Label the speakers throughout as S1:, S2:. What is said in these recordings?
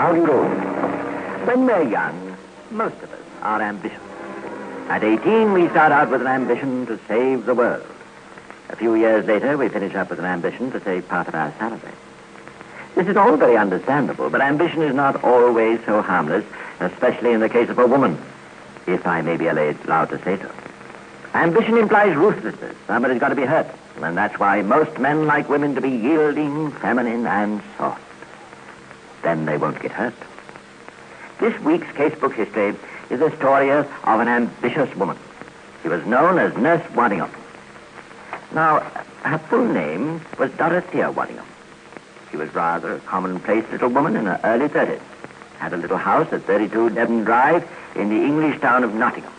S1: How do you do? When we're young, most of us are ambitious. At 18, we start out with an ambition to save the world. A few years later, we finish up with an ambition to save part of our salary. This is all very understandable, but ambition is not always so harmless, especially in the case of a woman, if I may be allowed to say so. Ambition implies ruthlessness. Somebody's got to be hurt, and that's why most men like women to be yielding, feminine, and soft. Then they won't get hurt. This week's casebook history is a story of an ambitious woman. She was known as Nurse Waddingham. Now, her full name was Dorothea Waddingham. She was rather a commonplace little woman in her early 30s. Had a little house at 32 Devon Drive in the English town of Nottingham,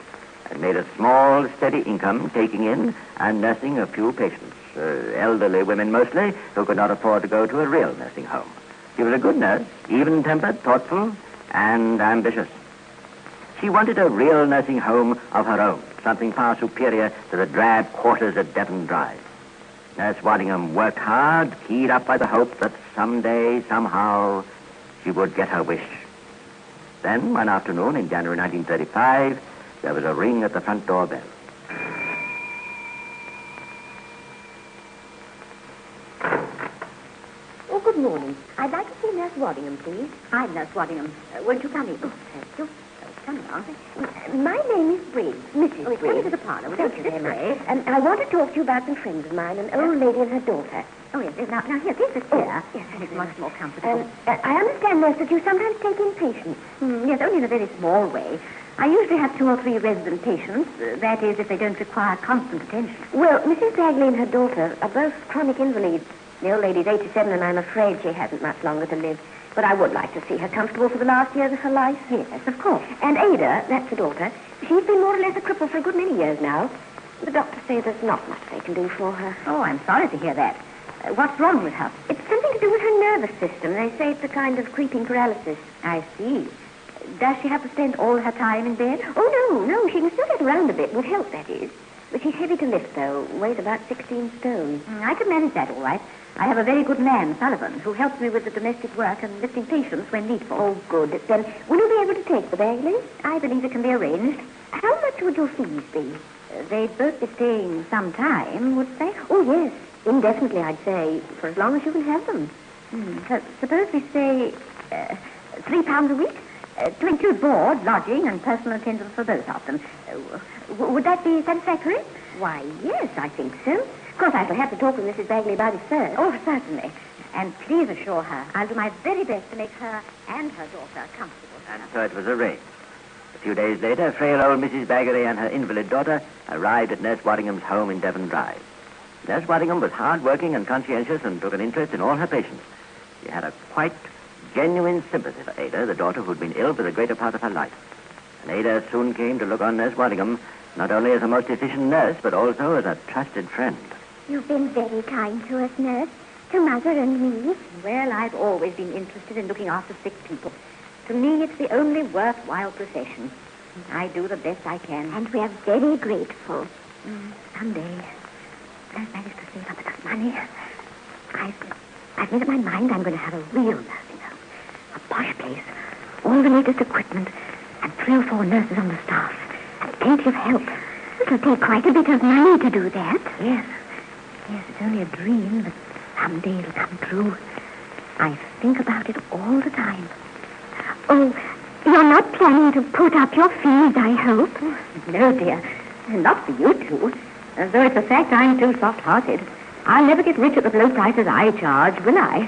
S1: and made a small, steady income taking in and nursing a few patients, elderly women mostly, who could not afford to go to a real nursing home. She was a good nurse, even-tempered, thoughtful, and ambitious. She wanted a real nursing home of her own, something far superior to the drab quarters at Devon Drive. Nurse Waddingham worked hard, keyed up by the hope that someday, somehow, she would get her wish. Then, one afternoon in January 1935, there was a ring at the front door bell.
S2: Oh, good morning. I'd like to see Nurse Waddingham, please.
S3: I'm Nurse Waddingham. Won't you come in?
S2: Oh, thank you.
S3: Come along.
S2: My name is Briggs, Mrs.
S3: Come
S2: Briggs.
S3: into the parlour.
S2: Thank you very much. I want to talk to you about some friends of mine, an old lady and her daughter.
S3: Oh, yes. Now here, this is here.
S2: Yes,
S3: It's much more comfortable.
S2: I understand, Nurse, that you sometimes take in patients.
S3: Yes, only in a very small way. I usually have 2 or 3 resident patients. That is, if they don't require constant attention.
S2: Well, Mrs. Bagley and her daughter are both chronic invalids. The old lady's 87, and I'm afraid she hasn't much longer to live. But I would like to see her comfortable for the last years of her life.
S3: Yes, of course.
S2: And Ada, that's the daughter, she's been more or less a cripple for a good many years now. The doctors say there's not much they can do for her.
S3: Oh, I'm sorry to hear that. What's wrong with her?
S2: It's something to do with her nervous system. They say it's a kind of creeping paralysis.
S3: I see. Does she have to spend all her time in bed?
S2: Oh, no. She can still get around a bit, with help, that is. But she's heavy to lift, though. Weighs about 16 stone.
S3: I can manage that all right. I have a very good man, Sullivan, who helps me with the domestic work and lifting patients when needful.
S2: Oh, good. Then, will you be able to take the Bagleys?
S3: I believe it can be arranged.
S2: How much would your fees be?
S3: They'd both be staying some time, would they?
S2: Oh, yes. Indefinitely, I'd say, for as long as you can have them.
S3: Suppose we say £3 a week, to include board, lodging, and personal attendance for both of them. Would that be satisfactory?
S2: Why, yes, I think so. Of course, I shall have to talk with Mrs. Bagley about it first.
S3: Oh, certainly. And please assure her I'll do my very best to make her and her daughter comfortable.
S1: And so it was arranged. A few days later, frail old Mrs. Bagley and her invalid daughter arrived at Nurse Waddingham's home in Devon Drive. Nurse Waddingham was hard-working and conscientious and took an interest in all her patients. She had a quite genuine sympathy for Ada, the daughter who'd been ill for the greater part of her life. And Ada soon came to look on Nurse Waddingham not only as a most efficient nurse, but also as a trusted friend.
S2: You've been very kind to us, Nurse. To Mother and me.
S3: Well, I've always been interested in looking after sick people. To me, it's the only worthwhile profession. I do the best I can.
S2: And we're very grateful.
S3: Someday, I've managed to save up enough money. I've made up my mind I'm going to have a real nursing home. A posh place, all the latest equipment, and 3 or 4 nurses on the staff, and plenty of help.
S2: It'll take quite a bit of money to do that.
S3: Yes, it's only a dream, but someday it'll come true. I think about it all the time.
S2: Oh, you're not planning to put up your fees, I hope?
S3: No, dear. Not for you two. Though it's a fact I'm too soft-hearted. I'll never get rich at the low prices I charge, will I?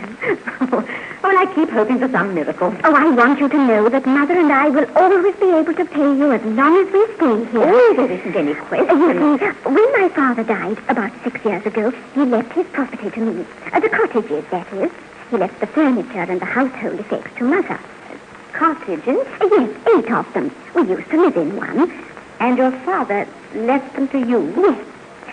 S3: Well, I keep hoping for some miracle.
S2: Oh, I want you to know that Mother and I will always be able to pay you as long as we stay here.
S3: Oh, there isn't any question.
S2: You see, when my father died about 6 years ago, he left his property to me. The cottages, that is. He left the furniture and the household effects to Mother.
S3: Cottages?
S2: Yes, 8 of them. We used to live in one.
S3: And your father left them to you?
S2: Yes.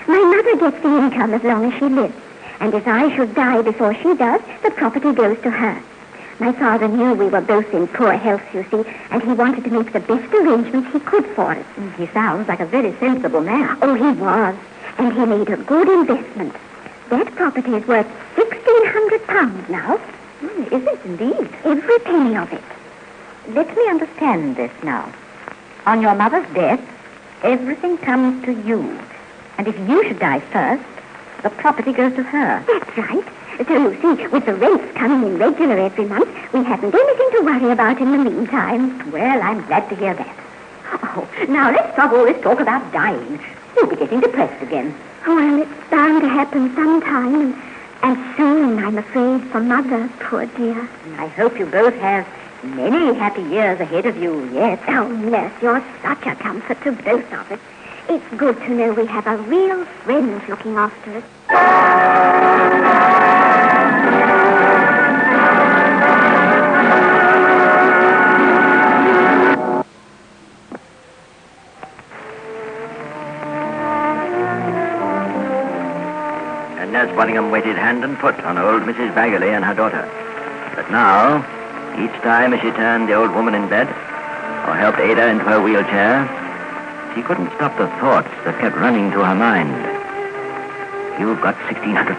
S2: My mother gets the income as long as she lives. And if I should die before she does, the property goes to her. My father knew we were both in poor health, you see, and he wanted to make the best arrangements he could for us.
S3: He sounds like a very sensible man.
S2: Oh, he was. And he made a good investment. That property is worth £1,600 now.
S3: Is it indeed?
S2: Every penny of it.
S3: let me understand this now. On your mother's death, everything comes to you. And if you should die first, the property goes to her.
S2: That's right. So you see, with the rents coming in regular every month, we haven't anything to worry about in the meantime.
S3: Well, I'm glad to hear that. Oh, now let's stop all this talk about dying. You'll be getting depressed again.
S2: Well, it's bound to happen sometime, and soon, I'm afraid, for Mother, poor dear.
S3: I hope you both have many happy years ahead of you yet.
S2: Oh, nurse, you're such a comfort to both of us. It's good to know we have a real friend looking after us.
S1: And Nurse Waddingham waited hand and foot on old Mrs. Bagley and her daughter. But now, each time as she turned the old woman in bed, or helped Ada into her wheelchair, she couldn't stop the thoughts that kept running through her mind. You've got £1,600.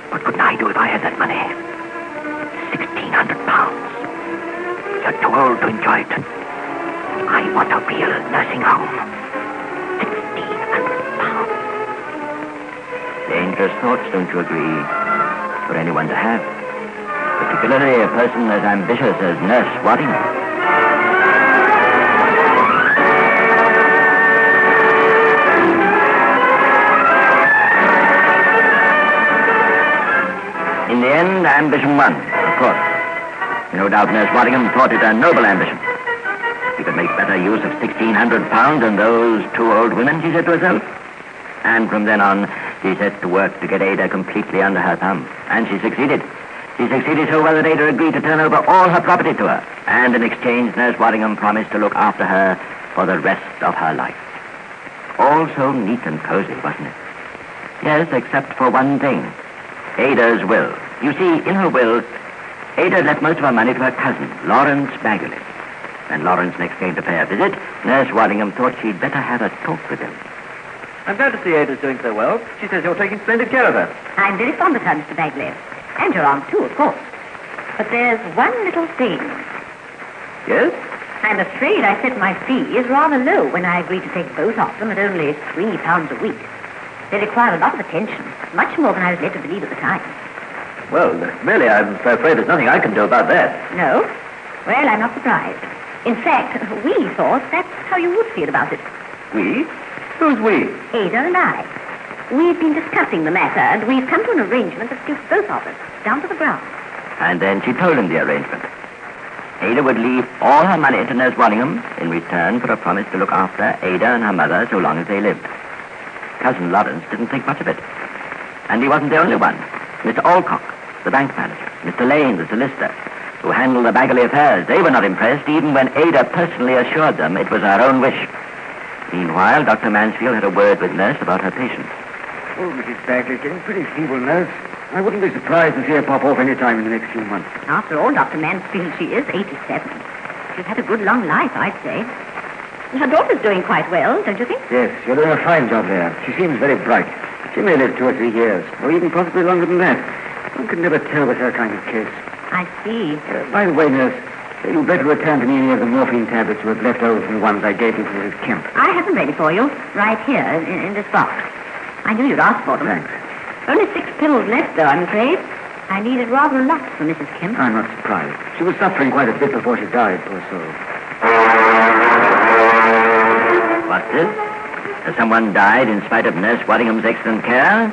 S1: What couldn't I do if I had that money? £1,600. You're too old to enjoy it. I want a real nursing home. £1,600. Dangerous thoughts, don't you agree, for anyone to have? Particularly a person as ambitious as Nurse Waddingham. In the end, ambition won, of course. No doubt Nurse Waddingham thought it a noble ambition. She could make better use of £1,600 than those two old women, she said to herself. And from then on, she set to work to get Ada completely under her thumb. And she succeeded. She succeeded so well that Ada agreed to turn over all her property to her. And in exchange, Nurse Waddingham promised to look after her for the rest of her life. All so neat and cozy, wasn't it? Yes, except for one thing. Ada's will. You see, in her will, Ada left most of her money to her cousin, Lawrence Bagley. When Lawrence next came to pay a visit, Nurse Waddingham thought she'd better have a talk with him.
S4: I'm glad to see Ada's doing so well. She says you're taking splendid care of her.
S3: I'm very fond of her, Mr. Bagley. And your aunt, too, of course. But there's one little thing.
S4: Yes?
S3: I'm afraid I set my fees rather low when I agreed to take both of them at only £3 a week. They require a lot of attention, much more than I was led to believe at the time.
S4: Well, really, I'm afraid there's nothing I can do about that.
S3: No? Well, I'm not surprised. In fact, we thought that's how you would feel about it.
S4: We? Who's we?
S3: Ada and I. We've been discussing the matter, and we've come to an arrangement that suits both of us, down to the ground.
S1: And then she told him the arrangement. Ada would leave all her money to Nurse Waddingham in return for a promise to look after Ada and her mother so long as they lived. Cousin Lawrence didn't think much of it. And he wasn't the only one. Mr. Alcock, the bank manager, Mr. Lane, the solicitor, who handled the Bagley affairs, they were not impressed even when Ada personally assured them it was her own wish. Meanwhile, Dr. Mansfield had a word with Nurse about her patient.
S5: Oh, Mrs. Bagley's getting pretty feeble, Nurse. I wouldn't be surprised to see her pop off any time in the next few months.
S3: After all, Dr. Mansfield, she is 87. She's had a good long life, I'd say. Her daughter's doing quite well, don't you think?
S5: Yes, you're doing a fine job there. She seems very bright. She may live 2 or 3 years, or even possibly longer than that. One can never tell with her kind of case.
S3: I see.
S5: By the way, Nurse, you'd better return to me any of the morphine tablets you have left over from the ones I gave you for Mrs. Kemp.
S3: I have them ready for you, right here, in this box. I knew you'd ask for them.
S5: Thanks.
S3: Only 6 pills left, though, I'm afraid. I needed rather a lot for Mrs. Kemp.
S5: I'm not surprised. She was suffering quite a bit before she died, poor soul.
S1: What's this? Has someone died in spite of Nurse Waddingham's excellent care?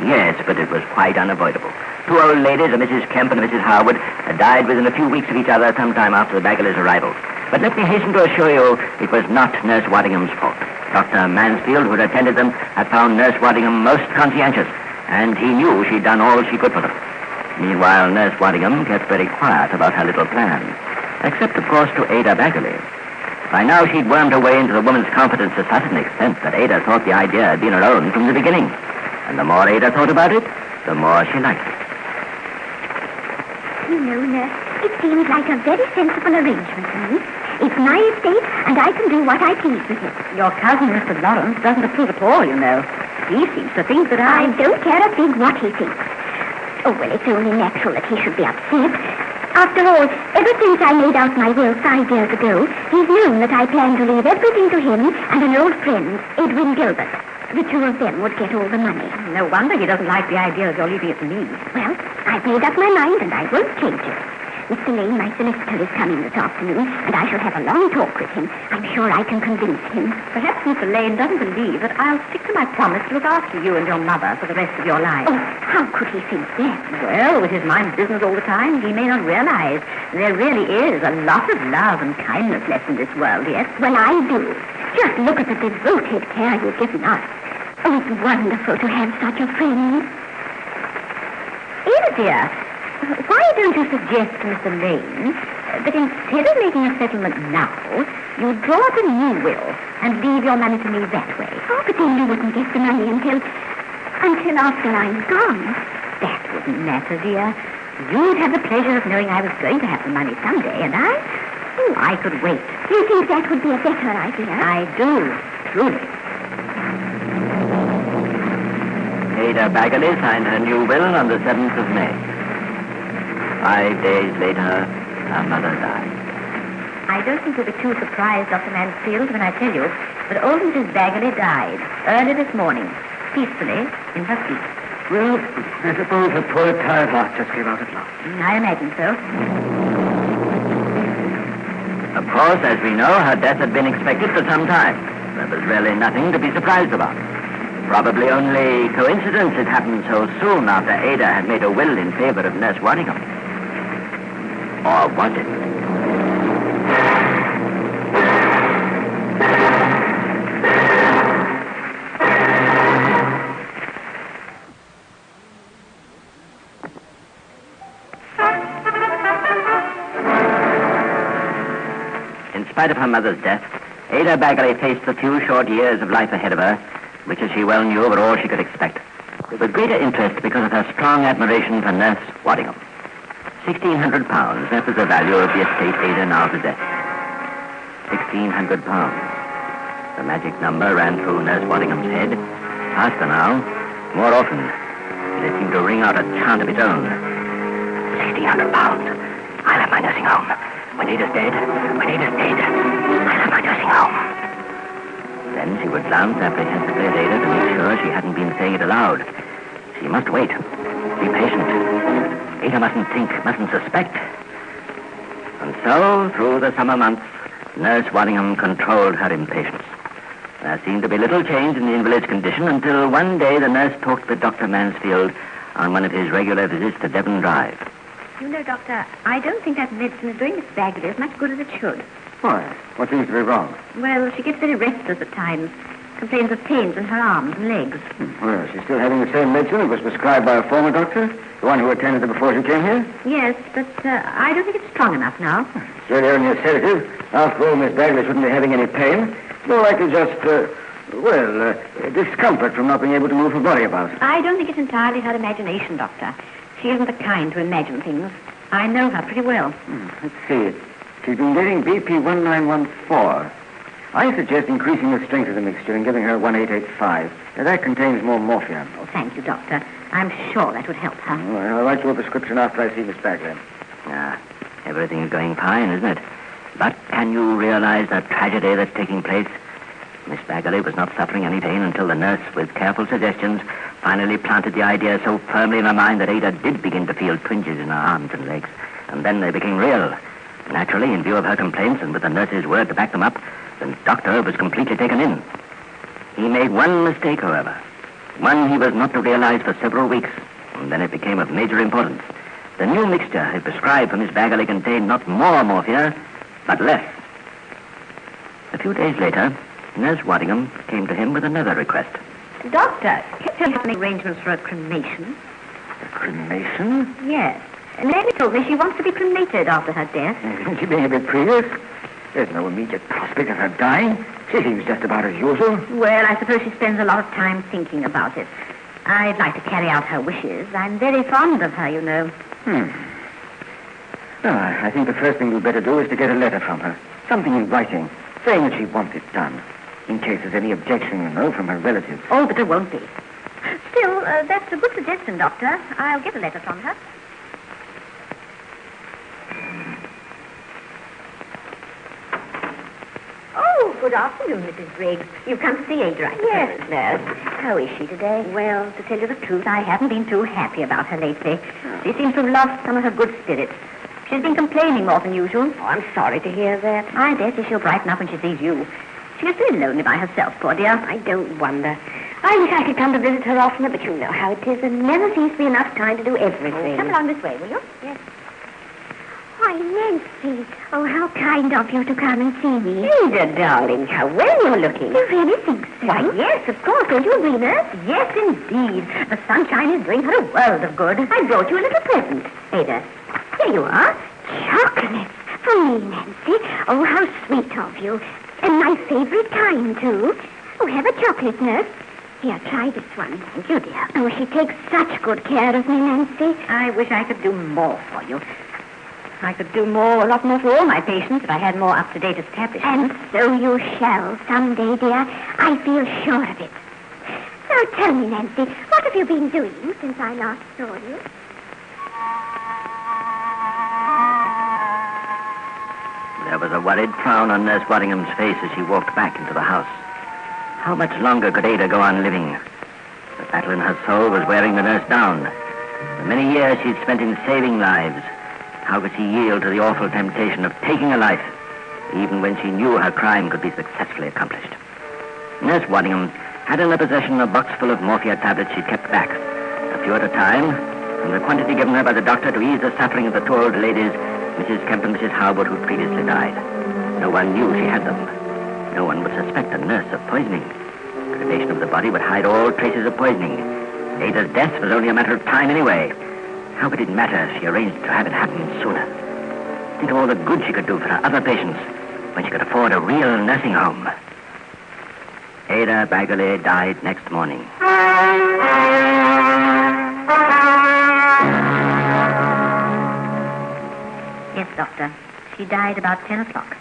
S1: Yes, but it was quite unavoidable. 2 old ladies, a Mrs. Kemp and a Mrs. Harwood, had died within a few weeks of each other sometime after the Bagleys' arrival. But let me hasten to assure you it was not Nurse Waddingham's fault. Dr. Mansfield, who had attended them, had found Nurse Waddingham most conscientious, and he knew she'd done all she could for them. Meanwhile, Nurse Waddingham kept very quiet about her little plan, except, of course, to Ada Bagley. By now, she'd wormed her way into the woman's confidence to such an extent that Ada thought the idea had been her own from the beginning. And the more Ada thought about it, the more she liked it.
S2: You know, Nurse, it seems like a very sensible arrangement to me. It's my estate, and I can do what I please with it.
S3: Your cousin, Mr. Lawrence, doesn't approve at all, you know. He seems to think that
S2: I don't care a fig what he thinks. Oh, well, it's only natural that he should be upset. After all, ever since I made out my will 5 years ago, he's known that I plan to leave everything to him and an old friend, Edwin Gilbert. The two of them would get all the money.
S3: No wonder he doesn't like the idea of your leaving it to me.
S2: Well, I've made up my mind and I won't change it. Mr. Lane, my solicitor, is coming this afternoon, and I shall have a long talk with him. I'm sure I can convince him.
S3: Perhaps Mr. Lane doesn't believe that I'll stick to my promise to look after you and your mother for the rest of your life.
S2: Oh, how could he think that?
S3: Well, with his mind business all the time, he may not realize there really is a lot of love and kindness left in this world, yes?
S2: Well, I do. Just look at the devoted care you've given us. Oh, it's wonderful to have such a friend.
S3: Ada, dear, why don't you suggest to Mr. Lane that instead of making a settlement now, you draw up a new will and leave your money to me that way?
S2: Oh, but then you wouldn't get the money until after I'm gone.
S3: That wouldn't matter, dear. You'd have the pleasure of knowing I was going to have the money someday, and I could wait.
S2: Do you think that would be a better idea?
S3: I do, truly.
S1: Ada Bagley signed her new will on the 7th of May. 5 days later, her mother died.
S3: I don't think you'll be too surprised, Dr. Mansfield, when I tell you that old Mrs. Bagley died early this morning, peacefully, in her sleep.
S5: Well, I suppose her poor tired heart just gave out at last.
S3: I imagine so.
S1: Of course, as we know, her death had been expected for some time. There was really nothing to be surprised about. Probably only coincidence it happened so soon after Ada had made a will in favor of Nurse Waddingham. Or was it? In spite of her mother's death, Ada Bagley faced the few short years of life ahead of her, which, as she well knew, were all she could expect. With greater interest because of her strong admiration for Nurse Waddingham. £1,600, that was the value of the estate Ada now possessed. £1,600. The magic number ran through Nurse Waddingham's head, faster now, more often. It seemed to ring out a chant of its own. £1,600. I'll have my nursing home. When Ada's dead, I'll have my nursing home. Then she would glance apprehensively at Ada to make sure she hadn't been saying it aloud. She must wait. Be patient. Ada mustn't think, mustn't suspect. And so, through the summer months, Nurse Waddingham controlled her impatience. There seemed to be little change in the invalid's condition until one day the nurse talked with Dr. Mansfield on one of his regular visits to Devon Drive.
S3: You know, Doctor, I don't think that medicine is doing Miss Bagley as much good as it should.
S5: Why? What seems to be wrong?
S3: Well, she gets very restless at times. Complains of pains in her arms and legs.
S5: Well, she's still having the same medicine that was prescribed by a former doctor? The one who attended her before she came here?
S3: Yes, but I don't think it's strong enough now.
S5: It's really only a sedative. After all, Miss Bagley shouldn't be having any pain. It's more likely just, discomfort from not being able to move her body about.
S3: I don't think it's entirely her imagination, Doctor. She isn't the kind to imagine things. I know her pretty well.
S5: Let's see. She's been getting BP 1914. I suggest increasing the strength of the mixture and giving her 1885. Now, that contains more morphine.
S3: Oh, thank you, Doctor. I'm sure that would help her.
S5: Well, I'll write you a prescription after I see Miss Bagley.
S1: Everything's going fine, isn't it? But can you realize the tragedy that's taking place? Miss Bagley was not suffering any pain until the nurse, with careful suggestions, finally planted the idea so firmly in her mind that Ada did begin to feel twinges in her arms and legs. And then they became real. Naturally, in view of her complaints and with the nurse's word to back them up, the doctor was completely taken in. He made one mistake, however. One he was not to realize for several weeks, and then it became of major importance. The new mixture he prescribed for Miss Bagley contained not more morphia, but less. A few days later, Nurse Waddingham came to him with another request.
S3: Doctor, can you make arrangements for a cremation?
S5: A cremation?
S3: Yes. Lady told me she wants to be cremated after her death.
S5: Isn't she being a bit previous? There's no immediate prospect of her dying. She seems just about as usual.
S3: Well, I suppose she spends a lot of time thinking about it. I'd like to carry out her wishes. I'm very fond of her, you know.
S5: No, I think the first thing we'd better do is to get a letter from her. Something in writing, saying that she wants it done. In case there's any objection, from her relatives.
S3: Oh, but there won't be. Still, that's a good suggestion, Doctor. I'll get a letter from her. good afternoon, Mrs. Briggs. You've come to see Ada, I suppose. Yes, nurse. How is she today? Well, to tell you the truth, I haven't been too happy about her lately. She seems to have lost some of her good spirits. She's been complaining more than usual. Oh, I'm sorry to hear that. I dare say she'll brighten up when she sees you. She is very lonely by herself, poor dear. I don't wonder. I wish I could come to visit her oftener, but you know how it is. There never seems to be enough time to do everything. Come along this way, will you? Yes.
S2: Why, Nancy. Oh, how kind of you to come and see me.
S3: Ada, darling, how well you're looking.
S2: You really think so?
S3: Why, yes, of course. Don't you agree, nurse? Yes, indeed. The sunshine is doing her a world of good. I brought you a little present. Ada, here you are.
S2: Chocolates for me, Nancy. Oh, how sweet of you. And my favorite kind, too. Oh, have a chocolate, nurse. Here, try this one.
S3: Thank you, dear.
S2: Oh, she takes such good care of me, Nancy.
S3: I wish I could do more for you. I could do a lot more for all my patients if I had more up-to-date establishments.
S2: And so you shall someday, dear. I feel sure of it. Now, tell me, Nancy, what have you been doing since I last saw you?
S1: There was a worried frown on Nurse Waddingham's face as she walked back into the house. How much longer could Ada go on living? The battle in her soul was wearing the nurse down. The many years she'd spent in saving lives, how could she yield to the awful temptation of taking a life, even when she knew her crime could be successfully accomplished? Nurse Waddingham had in her possession a box full of morphia tablets she'd kept back, a few at a time, and the quantity given her by the doctor to ease the suffering of the two old ladies, Mrs. Kemp and Mrs. Howard, who'd previously died. No one knew she had them. No one would suspect a nurse of poisoning. Cremation of the body would hide all traces of poisoning. Ada's death was only a matter of time anyway. How could it matter if she arranged to have it happen sooner? Think of all the good she could do for her other patients when she could afford a real nursing home. Ada Bagley died next morning.
S3: Yes, Doctor. She died about 10 o'clock.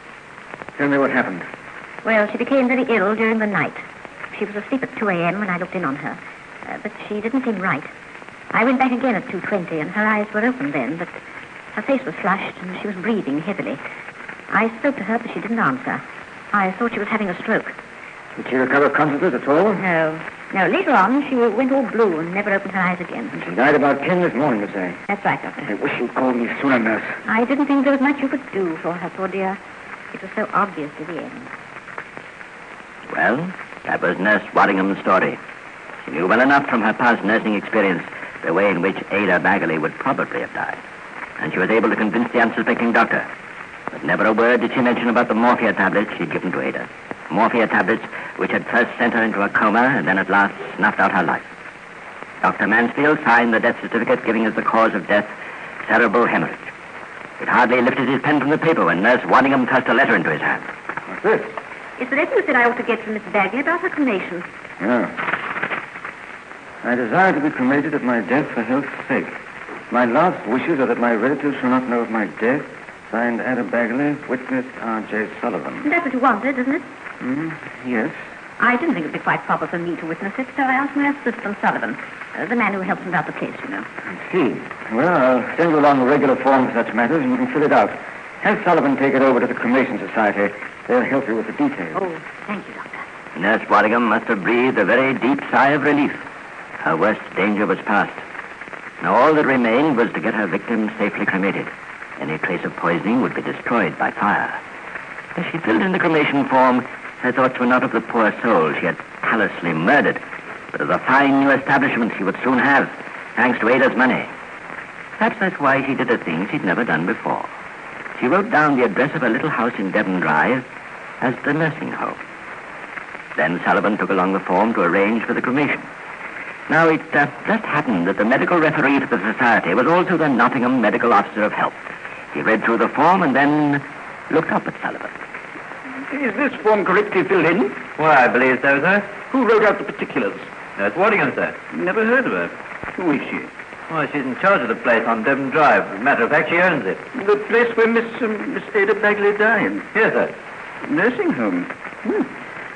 S5: Tell me what happened.
S3: Well, she became very ill during the night. She was asleep at 2 a.m. when I looked in on her. But she didn't seem right. I went back again at 2:20, and her eyes were open then, but her face was flushed, and she was breathing heavily. I spoke to her, but she didn't answer. I thought she was having a stroke.
S5: Did she recover consciousness at all?
S3: No. Later on, she went all blue and never opened her eyes again.
S5: And she died about 10 this morning, you say?
S3: That's right, Doctor.
S5: I wish you'd called me sooner, nurse.
S3: I didn't think there was much you could do for her, poor dear. It was so obvious to the end.
S1: Well, that was Nurse Waddingham's story. She knew well enough from her past nursing experience the way in which Ada Bagley would probably have died. And she was able to convince the unsuspecting doctor. But never a word did she mention about the morphia tablets she'd given to Ada. Morphia tablets which had first sent her into a coma and then at last snuffed out her life. Dr. Mansfield signed the death certificate giving as the cause of death cerebral hemorrhage. He'd hardly lifted his pen from the paper when Nurse Waddingham thrust a letter into his hand.
S5: What's this?
S3: It's the letter you said I ought to get from Miss Bagley about her cremation.
S5: Yeah. I desire to be cremated at my death for health's sake. My last wishes are that my relatives shall not know of my death. Signed, Ada Bagley, witness R.J. Sullivan.
S3: That's what you wanted, isn't it?
S5: Yes.
S3: I didn't think it would be quite proper for me to witness it, so I asked my assistant, Sullivan, the man who helps about the place, you know.
S5: I see. Well, I'll send you along a regular form for such matters, and you can fill it out. Have Sullivan take it over to the Cremation Society. They'll help you with the details.
S3: Oh, thank you, Doctor.
S1: Nurse Waddingham must have breathed a very deep sigh of relief. Her worst danger was past. Now all that remained was to get her victim safely cremated. Any trace of poisoning would be destroyed by fire. As she filled in the cremation form, her thoughts were not of the poor soul she had callously murdered, but of the fine new establishment she would soon have, thanks to Ada's money. Perhaps that's why she did a thing she'd never done before. She wrote down the address of a little house in Devon Drive as the nursing home. Then Sullivan took along the form to arrange for the cremation. Now, it just happened that the medical referee for the society was also the Nottingham Medical Officer of Health. He read through the form and then looked up at Sullivan.
S6: Is this form correctly filled in?
S4: Why, I believe so, sir.
S6: Who wrote out the particulars?
S4: Nurse Waddingham, sir.
S6: Never heard of her. Who is she?
S4: Well, she's in charge of the place on Devon Drive. As a matter of fact, she owns it.
S6: The place where Miss Ada Bagley died.
S4: Yes, sir.
S6: Nursing home.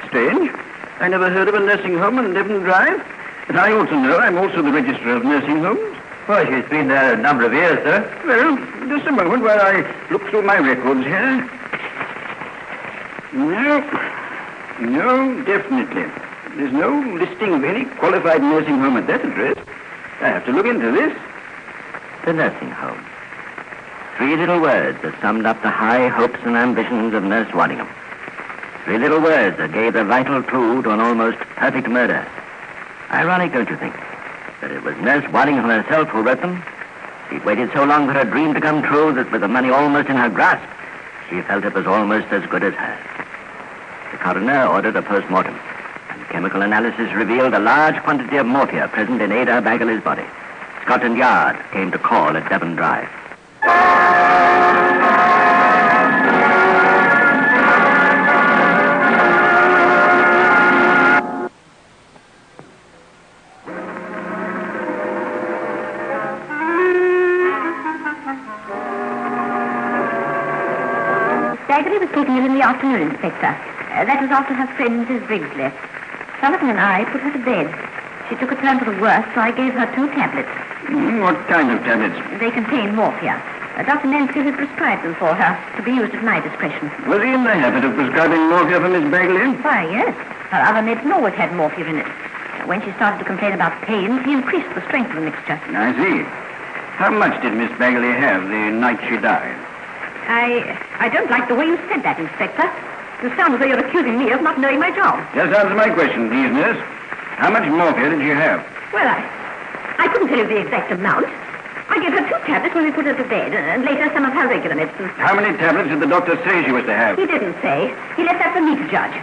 S6: Strange. I never heard of a nursing home on Devon Drive. But I also know I'm also the registrar of nursing homes.
S4: Well, she's been there a number of years, sir.
S6: Well, just a moment while I look through my records here. No, No, definitely. There's no listing of any qualified nursing home at that address. I have to look into this.
S1: The nursing home. 3 little words that summed up the high hopes and ambitions of Nurse Waddingham. 3 little words that gave the vital clue to an almost perfect murder. Ironic, don't you think, that it was Nurse Waddingham herself who wrote them? She'd waited so long for her dream to come true that with the money almost in her grasp, she felt it was almost as good as hers. The coroner ordered a post-mortem, and chemical analysis revealed a large quantity of morphia present in Ada Bagley's body. Scotland Yard came to call at Devon Drive.
S3: Bagley was taken in the afternoon, Inspector. That was after her friend Mrs. Briggs left. Sullivan and I put her to bed. She took a turn for the worse, so I gave her 2 tablets.
S6: What kind of tablets?
S3: They contain morphia. Dr. Mansfield had prescribed them for her, to be used at my discretion.
S6: Was he in the habit of prescribing morphia for Miss Bagley?
S3: Why, yes. Her other medicine always had morphia in it. When she started to complain about pains, he increased the strength of the mixture.
S6: I see. How much did Miss Bagley have the night she died?
S3: I don't like the way you said that, Inspector. You sound as though you're accusing me of not knowing my job.
S6: Just answer my question, please, nurse. How much morphia did she have?
S3: Well, I couldn't tell you the exact amount. I gave her 2 tablets when we put her to bed, and later some of her regular medicine.
S6: How many tablets did the doctor say she was to have?
S3: He didn't say. He left that for me to judge.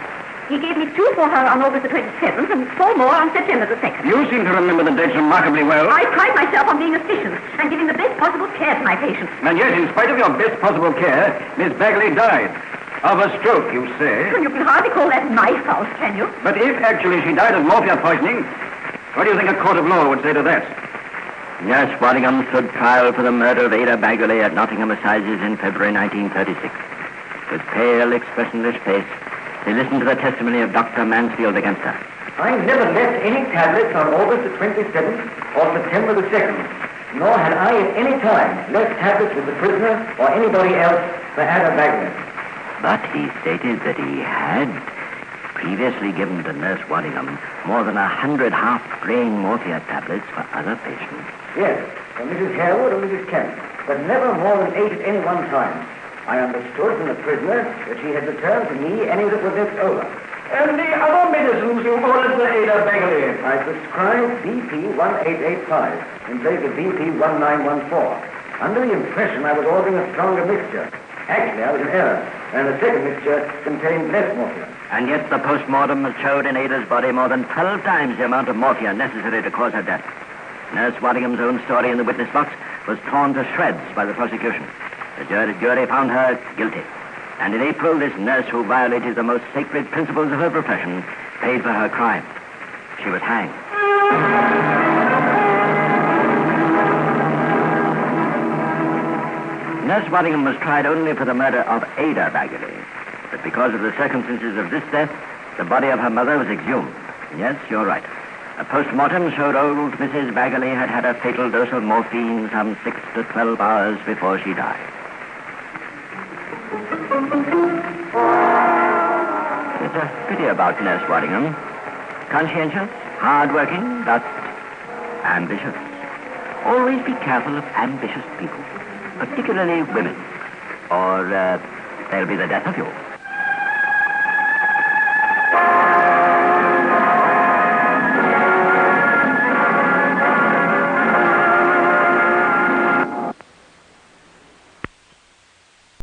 S3: He gave me 2 for her on August the 27th and 4 more on September the 2nd.
S6: You seem to remember the dates remarkably well.
S3: I pride myself on being efficient and giving the best possible care to my patients.
S6: And yet, in spite of your best possible care, Miss Bagley died. Of a stroke, you say?
S3: Well, you can hardly call that my fault, can you?
S6: But if actually she died of morphia poisoning, what do you think a court of law would say to that?
S1: Nurse Waddingham stood trial for the murder of Ada Bagley at Nottingham Assizes in February 1936. With pale, expressionless face, they listened to the testimony of Dr. Mansfield against her.
S5: I never left any tablets on August the 27th or September the 2nd, nor had I at any time left tablets with the prisoner or anybody else for Ada Bagley.
S1: But he stated that he had previously given to Nurse Waddingham more than 100 half-grain morphia tablets for other patients.
S5: Yes, for Mrs. Harewood and Mrs. Kent, but never more than 8 at any one time. I understood from the prisoner that she had returned to me any that were left over.
S6: And the other medicines you ordered for Ada Bagley?
S5: I prescribed BP 1885 in place of BP 1914, under the impression I was ordering a stronger mixture. Actually, I was in error, and the second mixture contained less morphia.
S1: And yet the post-mortem showed in Ada's body more than 12 times the amount of morphia necessary to cause her death. Nurse Waddingham's own story in the witness box was torn to shreds by the prosecution. The jury found her guilty. And in April, this nurse who violated the most sacred principles of her profession paid for her crime. She was hanged. Nurse Waddingham was tried only for the murder of Ada Bagley. But because of the circumstances of this death, the body of her mother was exhumed. Yes, you're right. A post-mortem showed old Mrs. Bagley had had a fatal dose of morphine some 6 to 12 hours before she died. It's a pity about Nurse Waddingham. Conscientious, hard-working, but ambitious. Always be careful of ambitious people, particularly women, or they'll be the death of you.